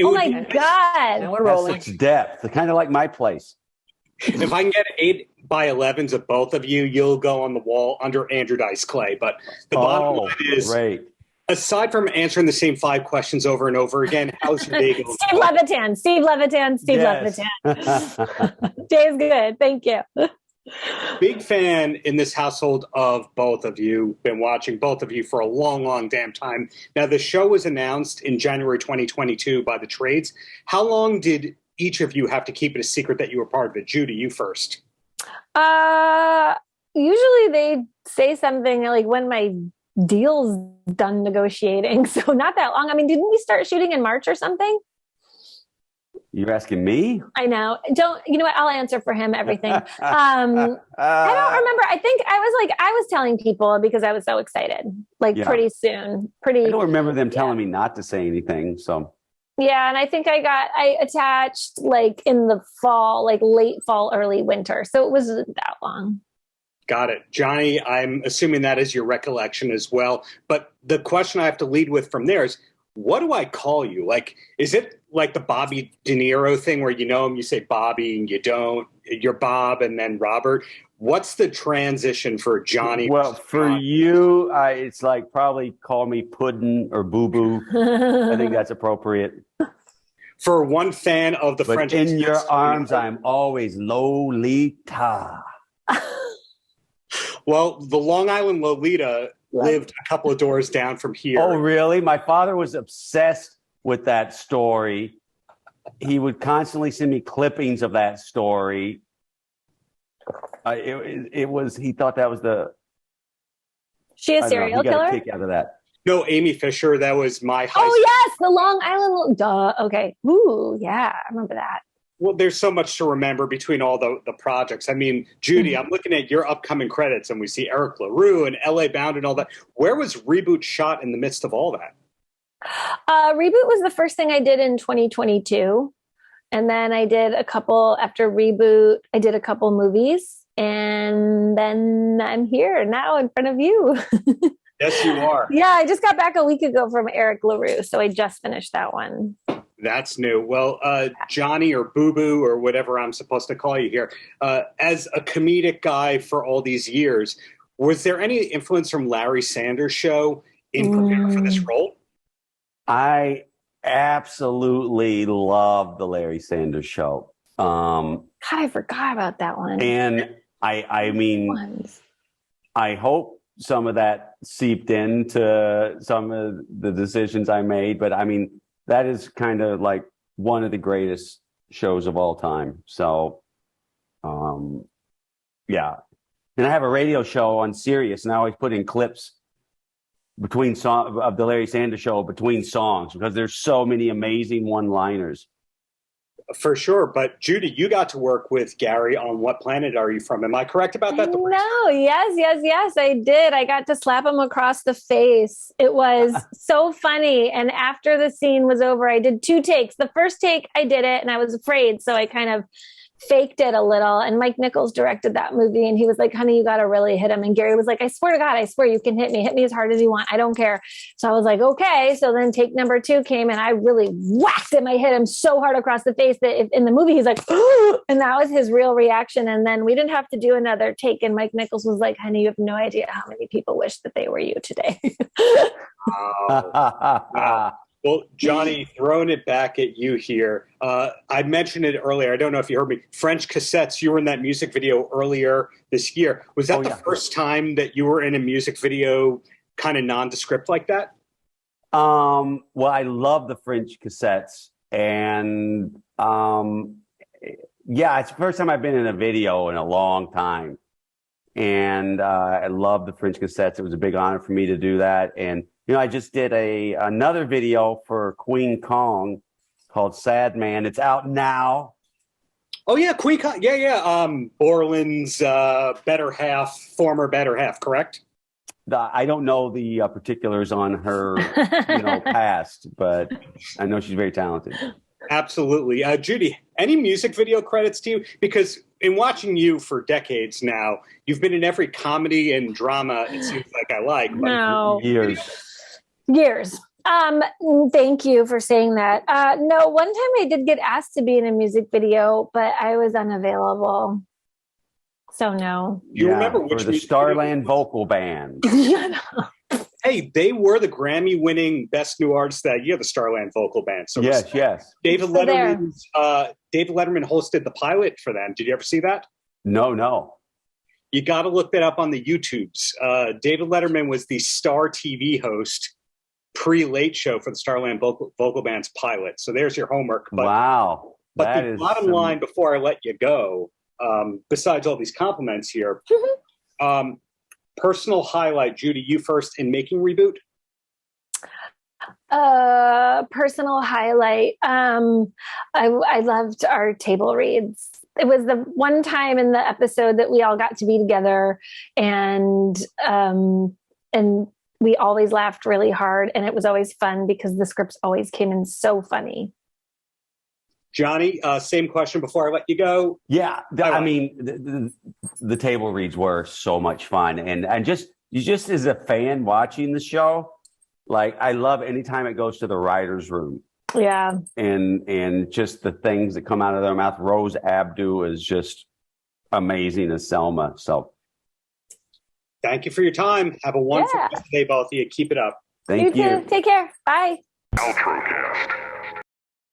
Oh my God. Now we're rolling. It's depth, kind of like my place. If I can get 8x11s of both of you, you'll go on the wall under Andrew Dice Clay. But the bottom line is, great. Aside from answering the same 5 questions over and over again, how's your day going? Steve Levitan. Day's good. Thank you. Big fan in this household of both of you. Been watching both of you for a long, long damn time. Now, the show was announced in January 2022 by the trades. How long did each of you have to keep it a secret that you were part of it? Judy, you first. Usually they say something like when my deal's done negotiating. So not that long. I mean, didn't we start shooting in March or something? You're asking me? I know. You know what? I'll answer for him everything. I don't remember. I think I was telling people because I was so excited, pretty soon. I don't remember them telling me not to say anything. So yeah. And I think I attached in the fall, late fall, early winter. So it wasn't that long. Got it. Johnny, I'm assuming that is your recollection as well. But the question I have to lead with from there is, what do I call you? Is it like the Bobby De Niro thing where you know him, you say Bobby and you don't, you're Bob and then Robert? What's the transition for Johnny? Well, for you, it's probably call me Puddin' or Boo Boo. I think that's appropriate. For one fan of the French. In your arms, I'm always Lolita. Well, the Long Island Lolita lived a couple of doors down from here. Oh, really? My father was obsessed with that story. He would constantly send me clippings of that story. He thought that was she a serial killer? Got a kick out of that. No, Amy Fisher. That was my high school. Yes, the Long Island. Duh. Okay. Ooh, yeah, I remember that. Well, there's so much to remember between all the projects. I mean, Judy, I'm looking at your upcoming credits, and we see Eric LaRue and L.A. Bound and all that. Where was Reboot shot in the midst of all that? Reboot was the first thing I did in 2022. And then I did after Reboot, I did a couple movies. And then I'm here now in front of you. Yes, you are. Yeah, I just got back a week ago from Eric LaRue. So I just finished that one. That's new. Well, Johnny or Boo Boo or whatever I'm supposed to call you here, as a comedic guy for all these years, was there any influence from Larry Sanders' show in preparing for this role? I absolutely love the Larry Sanders Show. God, I forgot about that one. And I mean, I hope some of that seeped into some of the decisions I made, but I mean, that is kind of like one of the greatest shows of all time. So, yeah. And I have a radio show on Sirius, and I always put in clips of the Larry Sanders Show between songs because there's so many amazing one-liners. For sure. But Judy, you got to work with Gary on What Planet Are You From? Am I correct about that? No, yes, I did. I got to slap him across the face. It was so funny. And after the scene was over, I did 2 takes. The first take, I did it and I was afraid. So I kind of faked it a little. And Mike Nichols directed that movie. And he was like, honey, you got to really hit him. And Gary was like, I swear to God, I swear you can hit me as hard as you want. I don't care. So I was like, okay. So then take number 2 came and I really whacked him. I hit him so hard across the face that in the movie, he's like, oh, and that was his real reaction. And then we didn't have to do another take. And Mike Nichols was like, honey, you have no idea how many people wish that they were you today. Wow. Well, Johnny, throwing it back at you here. I mentioned it earlier. I don't know if you heard me. French Cassettes, you were in that music video earlier this year. Was that the first time that you were in a music video kind of nondescript like that? Well, I love the French Cassettes. And yeah, it's the first time I've been in a video in a long time. And I love the French Cassettes. It was a big honor for me to do that. And you know, I just did another video for Queen Kong called Sad Man. It's out now. Oh, yeah, Queen Kong. Yeah. Borland's better half, former better half, correct? I don't know the particulars on her past, but I know she's very talented. Absolutely. Judy, any music video credits to you? Because in watching you for decades now, you've been in every comedy and drama, it seems like I like. No. Years. Thank you for saying that. No, one time I did get asked to be in a music video, but I was unavailable. So no. You remember which for the Starland Vocal Band? Hey, they were the Grammy-winning Best New Artist that year, the Starland Vocal Band. So yes. David Letterman hosted the pilot for them. Did you ever see that? No. You got to look that up on the YouTubes. David Letterman was the Star TV host pre-Late Show for the Starland Vocal Band's pilot. So there's your homework. Wow. But the bottom line, before I let you go, besides all these compliments here, personal highlight, Judy, you first in making Reboot? Personal highlight. I loved our table reads. It was the one time in the episode that we all got to be together, and we always laughed really hard, and it was always fun because the scripts always came in so funny. Johnny, same question before I let you go. Yeah, I mean, the table reads were so much fun, and just as a fan watching the show, like I love anytime it goes to the writers' room. Yeah, and just the things that come out of their mouth. Rose Abdu is just amazing as Selma. So, thank you for your time. Have a wonderful day, both of you. Keep it up. Thank you. Take care. Bye. Paltrocast.